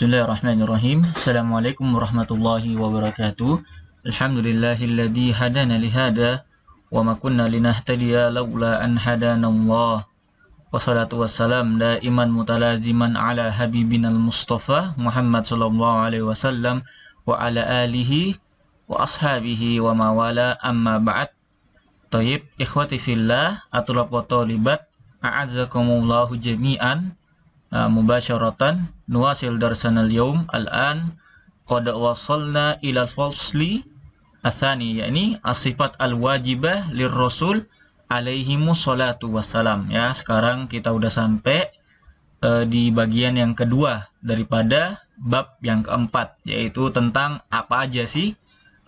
Bismillahirrahmanirrahim. Assalamualaikum warahmatullahi wabarakatuh. Alhamdulillahilladzi hadana lihada wa ma kunna linahtadiya laula an hadanallah. Wassalatu wassalam daiman mutalaziman ala habibinal mustafa Muhammad sallallahu alaihi wasallam wa ala alihi wa ashabihi wa mawala amma ba'd. Tayyib, ikhwati fillah, atulab wa talibat, a'azzakumullahu jami'an. Mubasyaratan nuwasil darsanal yaum al-an qad wasalna ila al-fasli asani, yakni as-sifat al-wajibah lirrasul alaihimu salatu wassalam. Ya, sekarang kita udah sampai di bagian yang kedua daripada bab yang keempat, yaitu tentang apa aja sih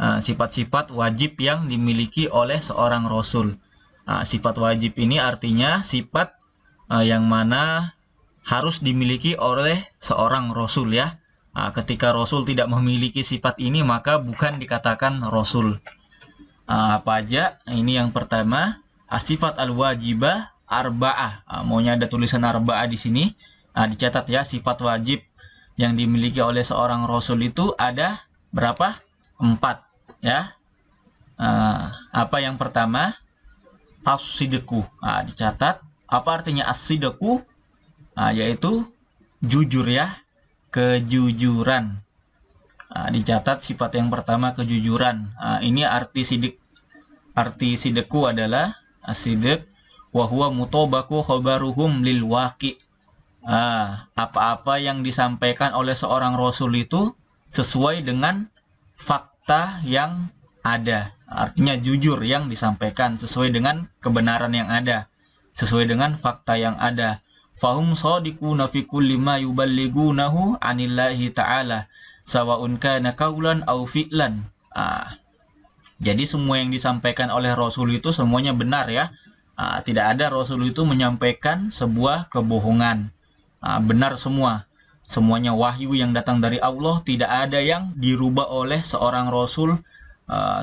sifat-sifat wajib yang dimiliki oleh seorang rasul. Sifat wajib ini artinya sifat yang mana harus dimiliki oleh seorang rasul, ya. Ketika rasul tidak memiliki sifat ini, maka bukan dikatakan rasul. Apa aja? Ini yang pertama, sifat al-wajibah arba'ah. Maunya ada tulisan arba'ah di sini. Dicatat ya, sifat wajib yang dimiliki oleh seorang rasul itu ada berapa? 4, ya. Apa yang pertama? As-sidqu. Dicatat. Apa artinya as-sidqu? Yaitu jujur, ya, kejujuran. Dicatat sifat yang pertama kejujuran. Ini arti sidik. Arti sidqu adalah as-sidq wa huwa mutabaku khabaruhum lil waqi. Apa-apa yang disampaikan oleh seorang rasul itu sesuai dengan fakta yang ada. Artinya jujur yang disampaikan sesuai dengan kebenaran yang ada, sesuai dengan fakta yang ada. Fahum shadiquna fi kulli ma yuballighunahu anillahi ta'ala sawa'un kana qaulan aw fi'lan. Jadi semua yang disampaikan oleh rasul itu semuanya benar, ya. Tidak ada rasul itu menyampaikan sebuah kebohongan. Benar semua. Semuanya wahyu yang datang dari Allah, tidak ada yang dirubah oleh seorang rasul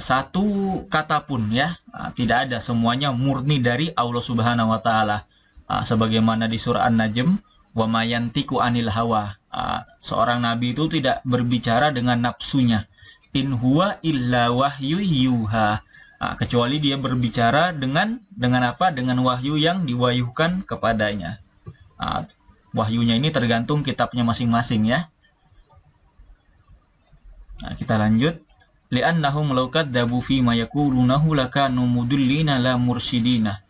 satu kata pun, ya. Tidak ada, semuanya murni dari Allah Subhanahu wa taala. Sebagaimana di surah An-Najm, wa mayantiku anil hawa. Seorang nabi itu tidak berbicara dengan nafsunya. In huwa illa wahyu yuha. Kecuali dia berbicara dengan apa? Dengan wahyu yang diwahyukan kepadanya. Wahyunya ini tergantung kitabnya masing-masing, ya. Kita lanjut. Li'annahum law kadzabu fi ma yaqulunahu lakanu mudillina la mursyidina.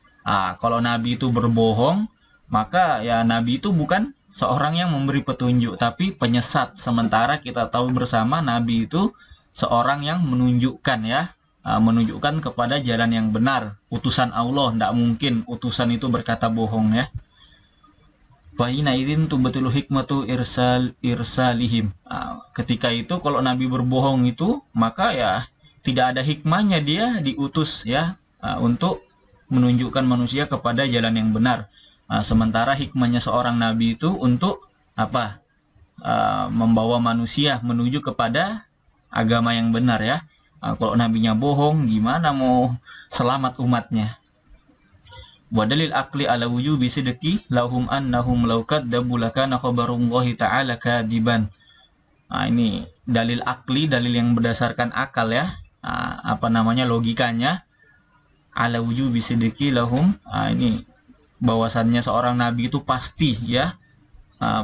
Kalau nabi itu berbohong, maka ya nabi itu bukan seorang yang memberi petunjuk, tapi penyesat. Sementara kita tahu bersama nabi itu seorang yang menunjukkan, ya, menunjukkan kepada jalan yang benar. Utusan Allah, tidak mungkin utusan itu berkata bohong, ya. Wa hina idzin tubatul hikmatu irsalihim. Ketika itu kalau nabi berbohong itu, maka ya tidak ada hikmahnya dia diutus, ya, untuk menunjukkan manusia kepada jalan yang benar. Sementara hikmahnya seorang nabi itu untuk apa? Membawa manusia menuju kepada agama yang benar, ya. Kalau nabinya bohong, gimana mau selamat umatnya? Wa dalil aqli ala wujubi sidqi lahum annahum law kadzabu lakana khabarullahi ta'ala kadiban. Ini dalil akli, dalil yang berdasarkan akal, ya. Logikanya. Ala wujubi sidqi lahum, ini bahwasannya seorang nabi itu pasti, ya,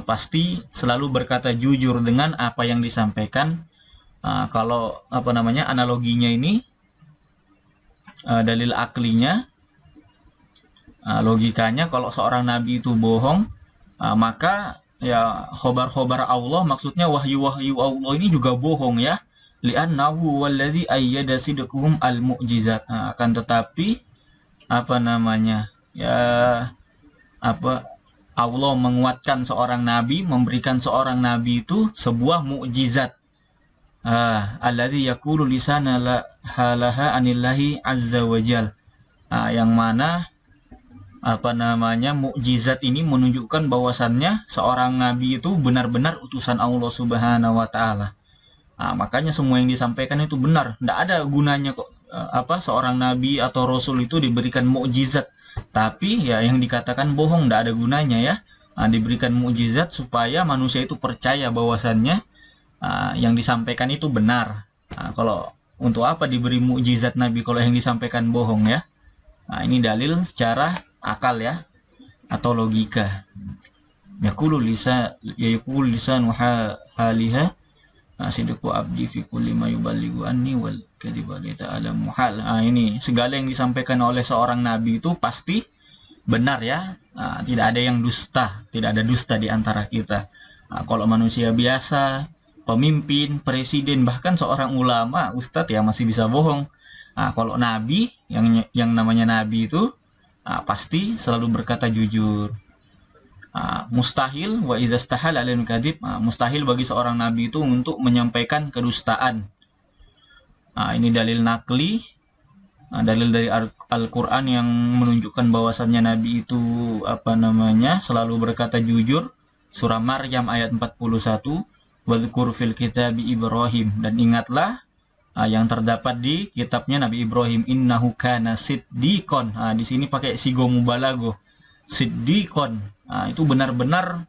pasti selalu berkata jujur dengan apa yang disampaikan. Kalau analoginya ini, dalil aklinya, logikanya kalau seorang nabi itu bohong, maka ya khobar-khobar Allah, maksudnya wahyu-wahyu Allah ini juga bohong, ya. Li'annahu wallazi ayyada sidquhum al-mu'jizat. Akan tetapi Allah menguatkan seorang nabi, memberikan seorang nabi itu sebuah mukjizat. Allazi yaqulu lisana la halaha anillahi azza wajal. Yang mana mukjizat ini menunjukkan bahwasannya seorang nabi itu benar-benar utusan Allah Subhanahu wa taala. Makanya semua yang disampaikan itu benar. Tidak ada gunanya kok seorang nabi atau rasul itu diberikan mukjizat, tapi ya yang dikatakan bohong, tidak ada gunanya, ya. diberikan mukjizat supaya manusia itu percaya bahwasannya yang disampaikan itu benar. Kalau untuk apa diberi mukjizat Nabi kalau yang disampaikan bohong ya? Ini dalil secara akal ya, atau logika. Yaqulu lisanu haliha sidqu abdi fi kulli ma yuballighu anni wal kadhiba li ta'lamu hal. Ini segala yang disampaikan oleh seorang nabi itu pasti benar ya. Tidak ada yang dusta, tidak ada dusta di antara kita. Kalau manusia biasa, pemimpin, presiden, bahkan seorang ulama, ustadz ya masih bisa bohong. Kalau nabi, yang namanya nabi itu pasti selalu berkata jujur. Mustahil wa idza istahala alaihim kadhib, mustahil bagi seorang nabi itu untuk menyampaikan kedustaan. Ini dalil nakli, dalil dari Al-Qur'an yang menunjukkan bahwasannya nabi itu selalu berkata jujur. Surah Maryam ayat 41, wadhkur fil kitabi Ibrahim, dan ingatlah yang terdapat di kitabnya Nabi Ibrahim, innahu kana siddiqon. Di sini pakai sigo mubalaghah, siddiqon. Itu benar-benar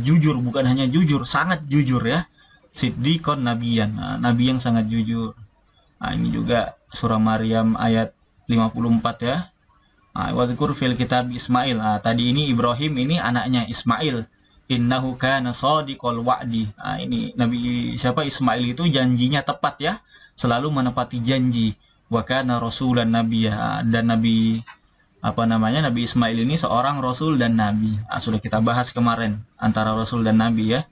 jujur, bukan hanya jujur, sangat jujur ya. Siddiqon nabiyan, nabi yang sangat jujur. Ini juga surah Maryam ayat 54 ya. Wadhkur fil kitab Ismail. Tadi ini Ibrahim, ini anaknya Ismail. Innahu kana shadiqal wa'di. Ini Nabi Ismail itu janjinya tepat ya, selalu menepati janji. Wa kana rasulan nabiyya, dan Nabi Nabi Ismail ini seorang rasul dan nabi. Sudah kita bahas kemarin antara rasul dan nabi ya.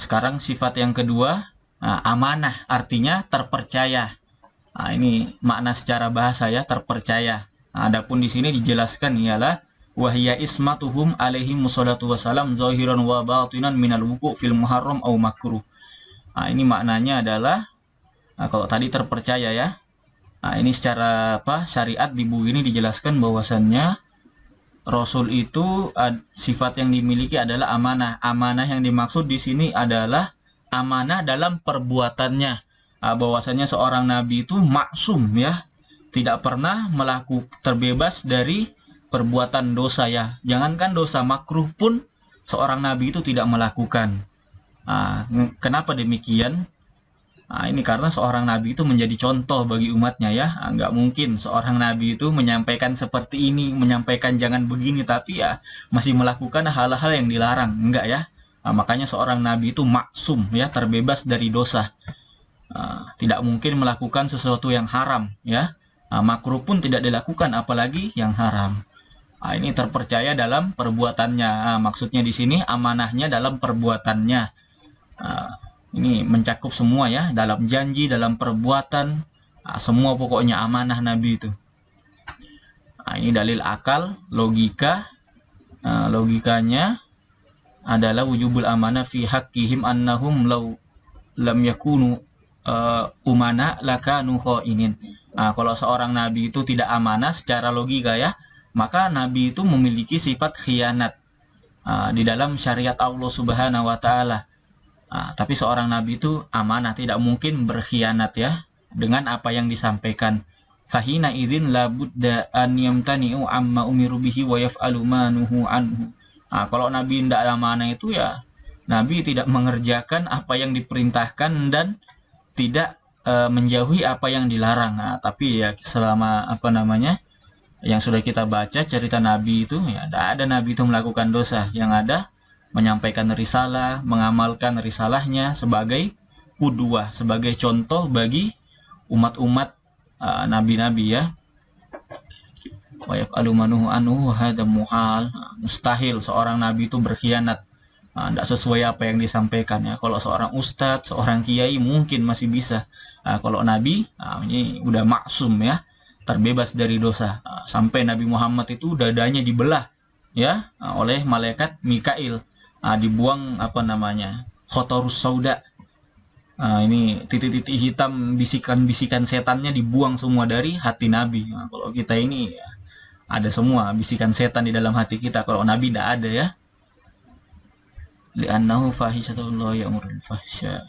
Sekarang sifat yang kedua, amanah, artinya terpercaya. Ini makna secara bahasa ya, terpercaya. Adapun di sini dijelaskan ialah wahya ismatuhum alaihim wassalatu wassalam zahiran wa batinan minal wuqu' fil muharram au makruh. Ini maknanya adalah kalau tadi terpercaya ya. Ini secara syariat di buku ini dijelaskan bahwasannya Rasul itu sifat yang dimiliki adalah amanah. Amanah yang dimaksud di sini adalah amanah dalam perbuatannya. Bahwasannya seorang nabi itu maksum ya, tidak pernah terbebas dari perbuatan dosa ya. Jangankan dosa makruh pun seorang nabi itu tidak melakukan. Kenapa demikian? Ini karena seorang nabi itu menjadi contoh bagi umatnya ya. Nggak mungkin seorang nabi itu menyampaikan seperti ini, menyampaikan jangan begini, tapi ya masih melakukan hal-hal yang dilarang. Enggak ya. Makanya seorang nabi itu maksum ya, terbebas dari dosa. Tidak mungkin melakukan sesuatu yang haram ya. Makruh pun tidak dilakukan, apalagi yang haram. Ini terpercaya dalam perbuatannya. Maksudnya di sini amanahnya dalam perbuatannya. Ini mencakup semua ya, dalam janji, dalam perbuatan, semua pokoknya amanah Nabi itu. Ini dalil akal, logika. Logikanya adalah wujubul amanah fi haqqihim annahum law lam yakunu umana lakanu khainin. Kalau seorang Nabi itu tidak amanah secara logika ya, maka Nabi itu memiliki sifat khianat di dalam syariat Allah Subhanahu wa Ta'ala. Tapi seorang nabi itu amanah, tidak mungkin berkhianat ya dengan apa yang disampaikan. Fahina idzin la budda an yamtani'u amma umiru bihi wa yaf'alu ma nuhu anhu. Kalau nabi tidak amanah itu ya nabi tidak mengerjakan apa yang diperintahkan dan tidak menjauhi apa yang dilarang. Tapi ya selama yang sudah kita baca cerita nabi itu ya tidak ada nabi itu melakukan dosa. Yang ada menyampaikan risalah, mengamalkan risalahnya sebagai qudwah, sebagai contoh bagi umat-umat nabi-nabi ya. Wa yaf'alu manuhu anhu hadza muhal. Mustahil seorang nabi itu berkhianat, tidak sesuai apa yang disampaikan ya. Kalau seorang ustadz, seorang kiai mungkin masih bisa. Kalau nabi ini udah maksum ya, terbebas dari dosa. Sampai Nabi Muhammad itu dadanya dibelah ya oleh malaikat Mikail. Dibuang khotorus sauda. Ini titik-titik hitam, bisikan-bisikan setannya dibuang semua dari hati Nabi. Kalau kita ini ya, ada semua bisikan setan di dalam hati kita. Kalau Nabi tidak ada ya. Li'annahu fahisatullah ya'murul fahsya.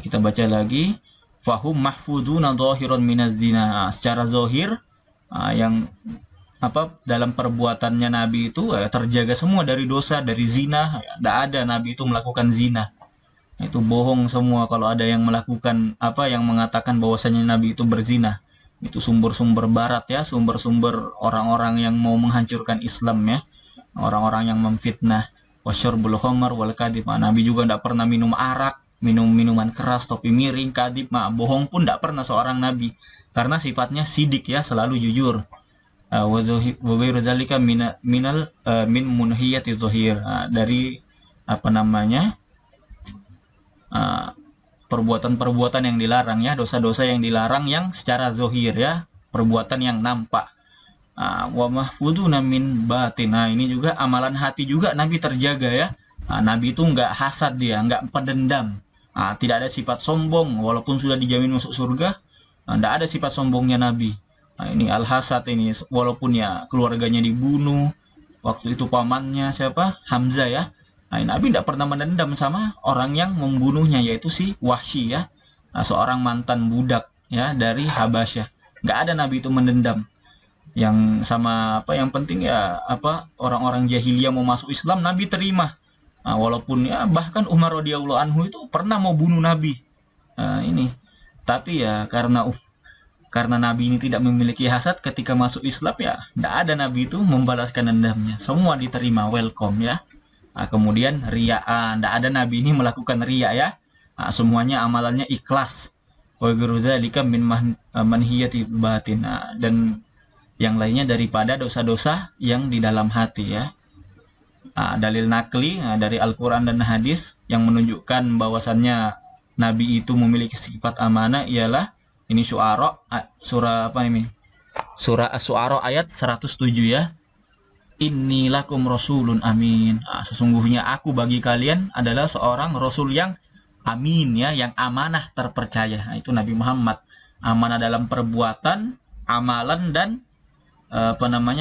Kita baca lagi. Fahum mahfuduna zahiran minaz zina. Secara zahir yang dalam perbuatannya Nabi itu terjaga semua dari dosa, dari zina. Tidak ada Nabi itu melakukan zina. Itu bohong semua kalau ada yang melakukan yang mengatakan bahwasanya Nabi itu berzina. Itu sumber-sumber barat ya, sumber-sumber orang-orang yang mau menghancurkan Islam ya. Orang-orang yang memfitnah. Wasyurbul khamar wal kadhib. Nabi juga tidak pernah minum arak, minum minuman keras, topi miring, kadhib. Bohong pun tidak pernah seorang Nabi. Karena sifatnya sidik ya, selalu jujur. Wa ghairu dzalika min munhiyati dzahir, dari perbuatan-perbuatan yang dilarang ya, dosa-dosa yang dilarang yang secara zahir ya, perbuatan yang nampak. Wa mahfuduna min batin. Ini juga amalan hati juga Nabi terjaga ya. Nabi itu enggak hasad, dia enggak pendendam. Tidak ada sifat sombong walaupun sudah dijamin masuk surga. Enggak ada sifat sombongnya Nabi. Ini al-hasad ini, walaupun ya keluarganya dibunuh, waktu itu pamannya siapa? Hamzah ya. Nabi tidak pernah mendendam sama orang yang membunuhnya, yaitu si Wahsy ya. Seorang mantan budak ya dari Habasyah. Nggak ada Nabi itu mendendam. Yang yang penting ya orang-orang jahiliyah mau masuk Islam, Nabi terima. Walaupun ya bahkan Umar radhiyallahu anhu itu pernah mau bunuh Nabi. Ini. Tapi ya karena Nabi ini tidak memiliki hasad, ketika masuk Islam ya tidak ada Nabi itu membalaskan dendamnya, semua diterima, welcome ya. Kemudian riya, tidak ada Nabi ini melakukan riya ya. Semuanya amalannya ikhlas. Wa ghairu dzalika min manhiyati batin, dan yang lainnya daripada dosa-dosa yang di dalam hati ya. Dalil nakli dari Al-Quran dan hadis yang menunjukkan bahwasannya Nabi itu memiliki sifat amanah ialah ini Syu'ara, surah Surah Asy-Syu'ara ayat 107 ya. Inni lakum rasulun amin. Sesungguhnya aku bagi kalian adalah seorang rasul yang amin ya, yang amanah, terpercaya. Itu Nabi Muhammad. Amanah dalam perbuatan, amalan, dan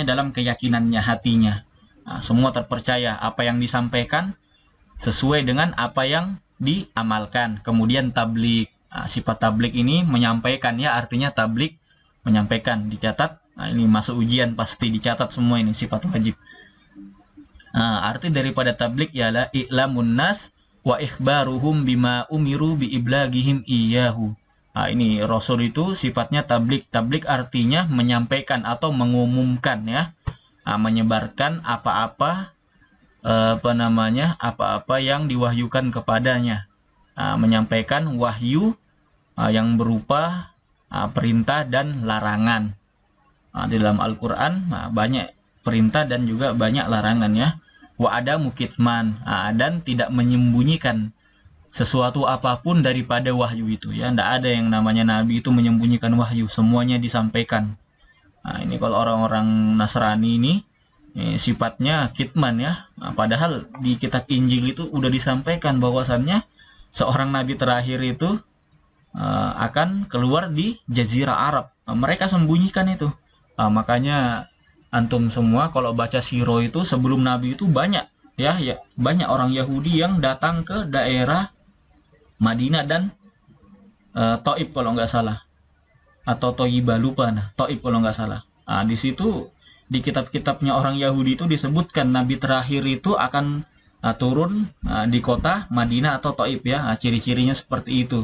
dalam keyakinannya, hatinya. Semua terpercaya, apa yang disampaikan sesuai dengan apa yang diamalkan. Kemudian tabligh. Sifat tabligh ini menyampaikan ya, artinya tabligh menyampaikan, dicatat. Ini masuk ujian pasti dicatat semua, ini sifat wajib. Arti daripada tabligh ialah i'lamun nas wa ikhbaruhum bima umiru bi iblagihim iyyahu. Ini Rasul itu sifatnya tabligh. Tabligh artinya menyampaikan atau mengumumkan ya, menyebarkan apa-apa apa-apa yang diwahyukan kepadanya. Menyampaikan wahyu yang berupa perintah dan larangan. Di dalam Al-Quran banyak perintah dan juga banyak larangan ya. Wa adamu kitman, dan tidak menyembunyikan sesuatu apapun daripada wahyu itu ya. Tidak ada yang namanya Nabi itu menyembunyikan wahyu, semuanya disampaikan. Ini kalau orang-orang Nasrani ini sifatnya kitman ya. Padahal di kitab Injil itu udah disampaikan bahwasannya seorang nabi terakhir itu akan keluar di Jazirah Arab. Mereka sembunyikan itu. Makanya antum semua kalau baca siro itu sebelum Nabi itu banyak ya, banyak orang Yahudi yang datang ke daerah Madinah dan Taif kalau nggak salah, atau Thoyibah, lupa. Taif kalau nggak salah. Di situ di kitab-kitabnya orang Yahudi itu disebutkan Nabi terakhir itu akan turun di kota Madinah atau Taif ya. Ciri-cirinya seperti itu.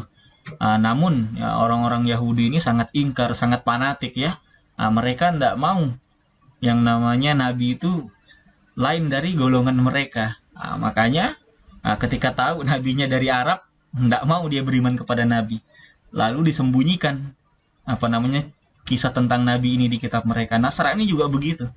Namun ya, orang-orang Yahudi ini sangat ingkar, sangat fanatik ya. Mereka tidak mau yang namanya Nabi itu lain dari golongan mereka. Makanya ketika tahu Nabinya dari Arab, tidak mau dia beriman kepada Nabi. Lalu disembunyikan kisah tentang Nabi ini di kitab mereka. Nasrani juga begitu.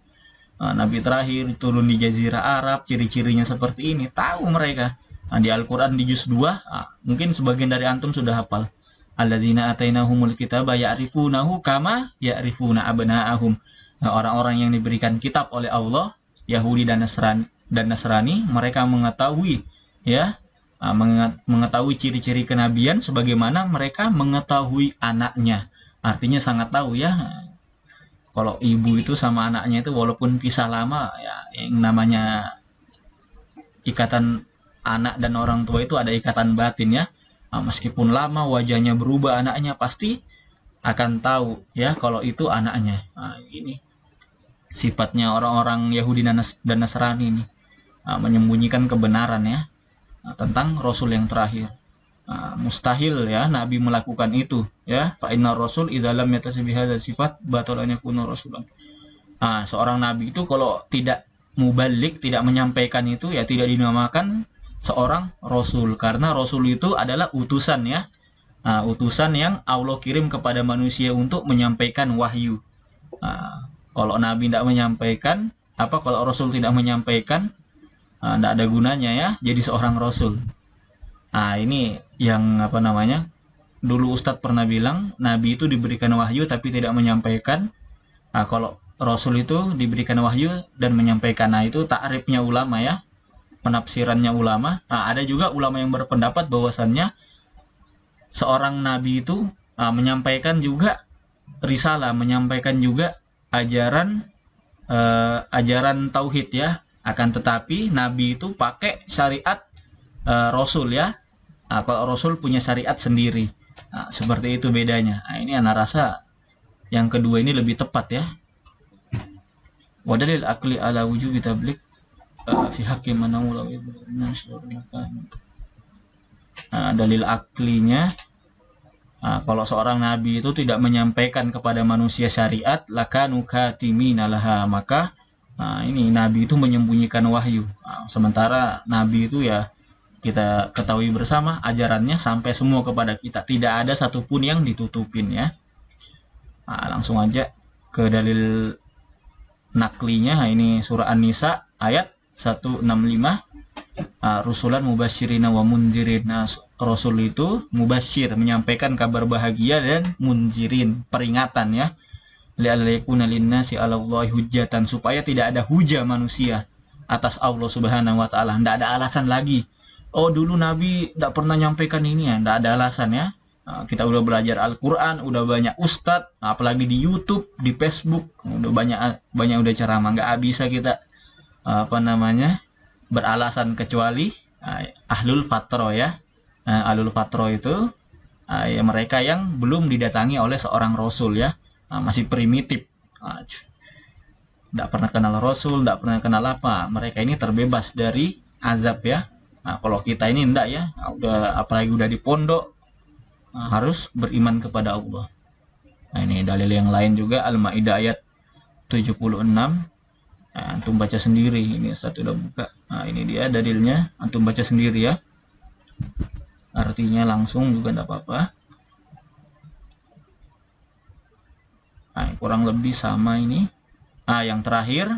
Nabi terakhir turun di Jazirah Arab, ciri-cirinya seperti ini, tahu mereka. Di Al-Quran di juz 2, mungkin sebagian dari antum sudah hafal. Alladzina atainahumul kitaba ya'rifunahu kama ya'rifuna abna'ahum. Orang-orang yang diberikan kitab oleh Allah, Yahudi dan Nasrani, mereka mengetahui ya, mengetahui ciri-ciri kenabian sebagaimana mereka mengetahui anaknya. Artinya sangat tahu ya. Kalau ibu itu sama anaknya itu walaupun pisah lama ya, yang namanya ikatan anak dan orang tua itu ada ikatan batin ya. Meskipun lama wajahnya berubah, anaknya pasti akan tahu ya kalau itu anaknya. Ini sifatnya orang-orang Yahudi dan Nasrani ini, menyembunyikan kebenaran ya, tentang Rasul yang terakhir. Mustahil ya Nabi melakukan itu ya. Fa inna rasul idza lam yatasib bihadzal sifat batal an yakuna rasulan. Seorang nabi itu kalau tidak mubalik, tidak menyampaikan itu ya tidak dinamakan seorang rasul, karena rasul itu adalah utusan ya. Utusan yang Allah kirim kepada manusia untuk menyampaikan wahyu. Kalau nabi tidak menyampaikan, kalau rasul tidak menyampaikan, tidak ada gunanya ya jadi seorang rasul. Ini yang dulu Ustadz pernah bilang, nabi itu diberikan wahyu tapi tidak menyampaikan. Kalau rasul itu diberikan wahyu dan menyampaikan. Itu takrifnya ulama ya, penafsirannya ulama. Ada juga ulama yang berpendapat bahwasannya seorang nabi itu menyampaikan juga risalah, menyampaikan juga ajaran tauhid ya. Akan tetapi nabi itu pakai syariat rasul ya. Kalau rasul punya syariat sendiri. Seperti itu bedanya. Ini anak rasa yang kedua ini lebih tepat ya. Wa dalil aqli ala wujubi tabligh fi haqqi man awla dalil aklinya, kalau seorang nabi itu tidak menyampaikan kepada manusia syariat, lakanu katimina laha, maka ini nabi itu menyembunyikan wahyu. Sementara nabi itu ya kita ketahui bersama ajarannya sampai semua kepada kita, tidak ada satupun yang ditutupin ya. Langsung aja ke dalil naklinya. Ini surah An-Nisa ayat 165. Rusulan mubasyirina wa munzirin. Rasul itu mubasyir, menyampaikan kabar bahagia, dan munzirin, peringatan ya. Li'alla yakuna linnasi 'alallahi hujjatan, supaya tidak ada hujah manusia atas Allah Subhanahu wa taala. Tidak ada alasan lagi. Dulu Nabi tidak pernah nyampaikan ini ya, tidak ada alasan ya. Kita udah belajar Al-Quran, udah banyak ustadz, apalagi di YouTube, di Facebook, udah banyak udah ceramah, nggak bisa kita beralasan kecuali ahlul fatro ya. Ahlul fatro itu ya mereka yang belum didatangi oleh seorang rasul ya, masih primitif, tidak pernah kenal rasul, tidak pernah kenal apa. Mereka ini terbebas dari azab ya. Kalau kita ini enggak ya, apalagi udah di pondok, harus beriman kepada Allah. Ini dalil yang lain juga, Al-Maidah ayat 76. Antum baca sendiri, ini satu udah buka. Ini dia dalilnya, antum baca sendiri ya. Artinya langsung juga enggak apa-apa. Kurang lebih sama ini. Yang terakhir,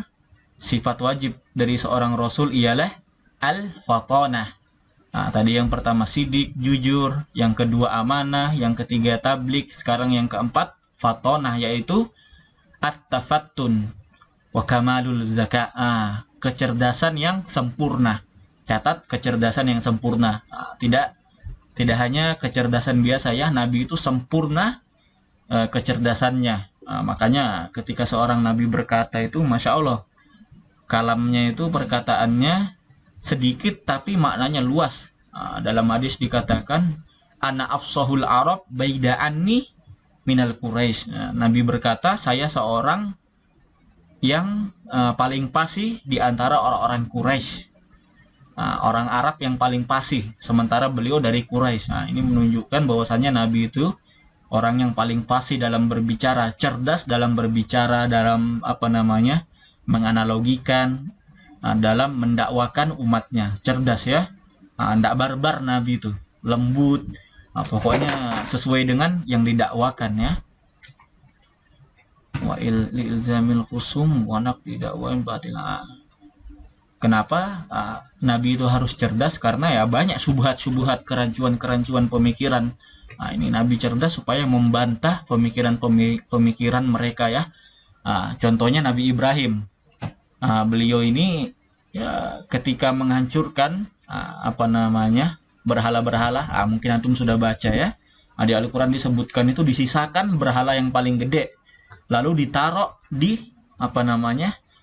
sifat wajib dari seorang rasul ialah al-fatanah. Tadi yang pertama sidik, jujur, yang kedua amanah, yang ketiga tablik, sekarang yang keempat fatonah, yaitu at-tafattun wa kamalul zaka, kecerdasan yang sempurna. Catat, kecerdasan yang sempurna. Tidak hanya kecerdasan biasa ya, Nabi itu sempurna kecerdasannya. Makanya ketika seorang Nabi berkata itu, Masya Allah, kalamnya itu, perkataannya sedikit tapi maknanya luas. Dalam hadis dikatakan, ana afsahul arab baida anni minal Quraisy. Nabi berkata, saya seorang yang paling fasih di antara orang-orang Quraisy. Orang Arab yang paling fasih, sementara beliau dari Quraisy. Ini menunjukkan bahwasannya Nabi itu orang yang paling fasih dalam berbicara, cerdas dalam berbicara, dalam menganalogikan, dalam mendakwakan umatnya, cerdas ya. Tidak barbar Nabi itu, lembut, pokoknya sesuai dengan yang didakwakan ya. Wa ilzamil khusum wa naqdi da'wain batil. Kenapa Nabi itu harus cerdas? Karena ya banyak syubhat-syubhat, kerancuan-kerancuan pemikiran. Ini Nabi cerdas supaya membantah pemikiran mereka ya. Contohnya Nabi Ibrahim. Beliau ini ya ketika menghancurkan berhala-berhala, mungkin antum sudah baca ya, di Al-Quran disebutkan itu disisakan berhala yang paling gede, lalu ditaruh di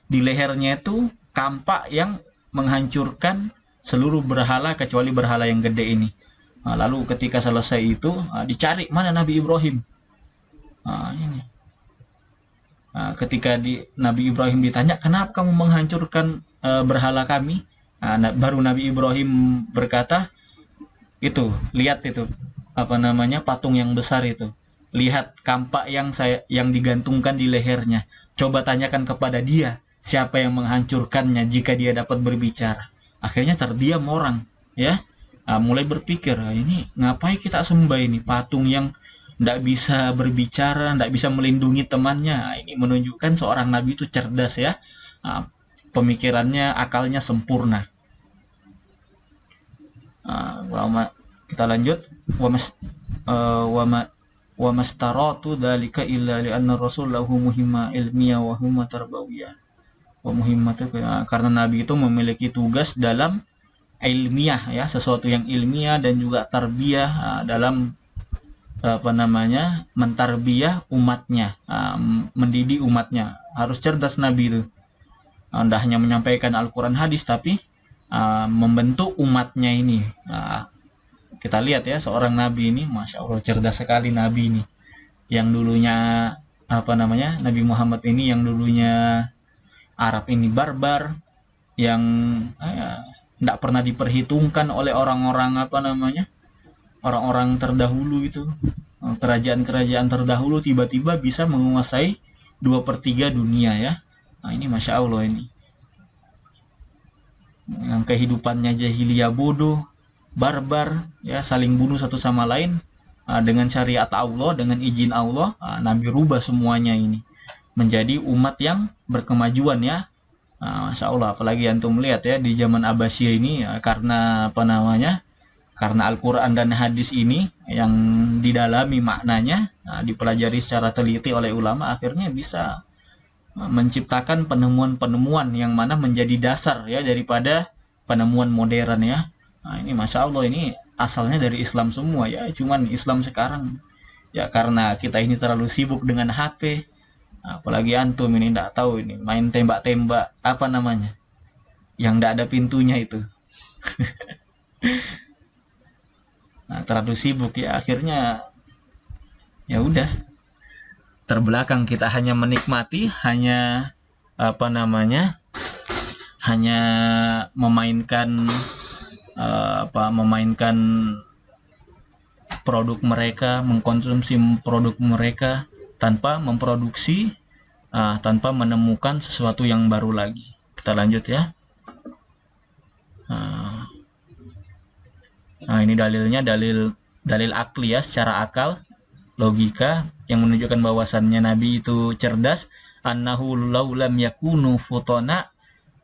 di lehernya itu kampak yang menghancurkan seluruh berhala kecuali berhala yang gede ini. Lalu ketika selesai itu dicari mana Nabi Ibrahim. Ini Ketika Nabi Ibrahim ditanya, kenapa kamu menghancurkan berhala kami? Baru Nabi Ibrahim berkata, itu lihat itu patung yang besar itu, lihat kampak yang digantungkan di lehernya. Coba tanyakan kepada dia siapa yang menghancurkannya jika dia dapat berbicara. Akhirnya terdiam orang, ya. Mulai berpikir, ini ngapain kita sembah ini patung yang tidak bisa berbicara, tidak bisa melindungi temannya. Ini menunjukkan seorang nabi itu cerdas, ya. Pemikirannya, akalnya sempurna. Kita lanjut. Wa mastaratu dzalika illa li anna rasullahu muhimma ilmiya wa himma tarbawiyah. Wa muhimmatu, karena nabi itu memiliki tugas dalam ilmiah, ya, sesuatu yang ilmiah, dan juga tarbiyah, dalam mentarbiyah umatnya, mendidik umatnya. Harus cerdas nabi itu. Tidak hanya menyampaikan Al-Quran hadis, tapi membentuk umatnya ini. Kita lihat, ya, seorang nabi ini, Masya Allah, cerdas sekali nabi ini. Yang dulunya Nabi Muhammad ini yang dulunya Arab ini barbar, yang tidak pernah diperhitungkan oleh orang-orang orang-orang terdahulu itu. Kerajaan-kerajaan terdahulu tiba-tiba bisa menguasai 2/3 dunia, ya. Ini Masya Allah ini. Yang kehidupannya jahiliyah bodoh, barbar, ya, saling bunuh satu sama lain. Dengan syariat Allah, dengan izin Allah, Nabi rubah semuanya ini menjadi umat yang berkemajuan, ya. Masya Allah, apalagi antum lihat, ya, di zaman Abbasiyah ini, ya, karena karena Al-Quran dan hadis ini yang didalami maknanya, dipelajari secara teliti oleh ulama, akhirnya bisa menciptakan penemuan-penemuan yang mana menjadi dasar, ya, daripada penemuan modern, ya. Ini Masya Allah, ini asalnya dari Islam semua, ya. Cuman Islam sekarang, ya, karena kita ini terlalu sibuk dengan HP, apalagi antum ini tidak tahu ini main tembak-tembak yang tidak ada pintunya itu. Terlalu sibuk, ya, akhirnya ya udah terbelakang. Kita hanya menikmati, hanya hanya memainkan produk mereka, mengkonsumsi produk mereka tanpa memproduksi, tanpa menemukan sesuatu yang baru lagi. Kita lanjut, ya. Ini dalilnya, dalil akli, ya, secara akal, logika, yang menunjukkan bahwasannya Nabi itu cerdas. Annahu law lam yakunu futana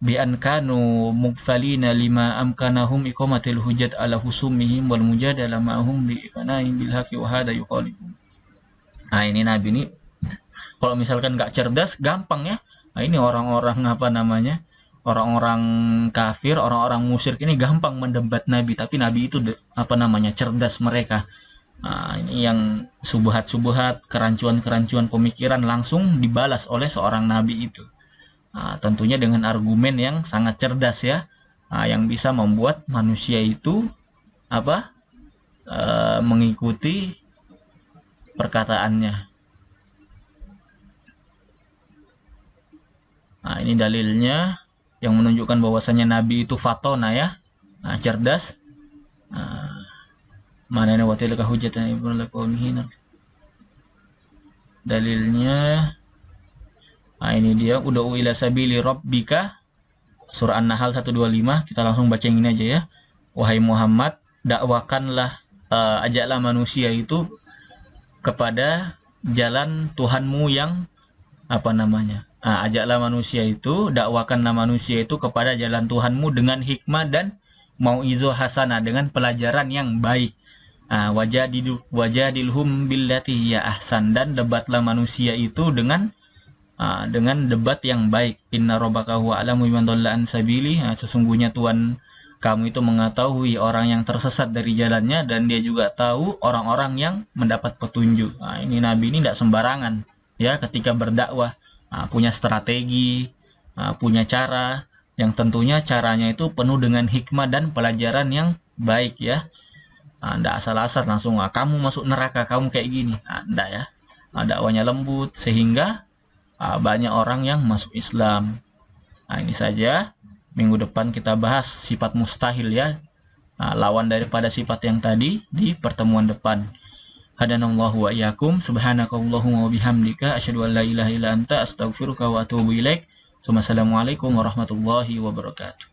bi an kanu mughfalina lima amkanahum iqamatil hujjat ala husumihim wal mujadalah ma'hum bi iqana'im bil haqqi wa hada yukhalifu. Ini Nabi ini kalau misalkan nggak cerdas, gampang, ya. Ini orang-orang orang-orang kafir, orang-orang musyrik ini gampang mendebat Nabi, tapi Nabi itu cerdas mereka. Ini yang subuhat-subuhat, kerancuan-kerancuan pemikiran langsung dibalas oleh seorang Nabi itu. Tentunya dengan argumen yang sangat cerdas, ya, yang bisa membuat manusia itu mengikuti perkataannya. Ini dalilnya yang menunjukkan bahwasanya Nabi itu fatona, ya, cerdas. Mana ini watilka hujjatan ibnu qaumihi. Dalilnya, ini dia, ud'u ila sabili rabbika, surah An-Nahl 125. Kita langsung baca yang ini aja, ya. Wahai Muhammad, dakwakanlah, ajaklah manusia itu kepada jalan Tuhanmu yang ajaklah manusia itu, dakwakanlah manusia itu kepada jalan Tuhanmu dengan hikmah dan mau'izah hasanah, dengan pelajaran yang baik. Wajadilhum billati hiya ahsan, dan debatlah manusia itu dengan debat yang baik. Inna rabbaka huwa a'lamu biman dhalla an sabili. Sesungguhnya Tuhan kamu itu mengetahui orang yang tersesat dari jalannya, dan dia juga tahu orang-orang yang mendapat petunjuk. Ini Nabi ini tidak sembarangan, ya, ketika berdakwah. Punya strategi, punya cara, yang tentunya caranya itu penuh dengan hikmah dan pelajaran yang baik, ya. Tidak asal-asal langsung kamu masuk neraka, kamu kayak gini. Tidak, ya. Dakwanya lembut, sehingga banyak orang yang masuk Islam. Nah, ini saja. Minggu depan kita bahas sifat mustahil ya. Lawan daripada sifat yang tadi di pertemuan depan. Hadanallahu wa iyyakum. Subhanakallahumma wa bihamdika asyhadu an la ilaha illa anta astaghfiruka wa atubu ilaik. Wassalamualaikum warahmatullahi wabarakatuh.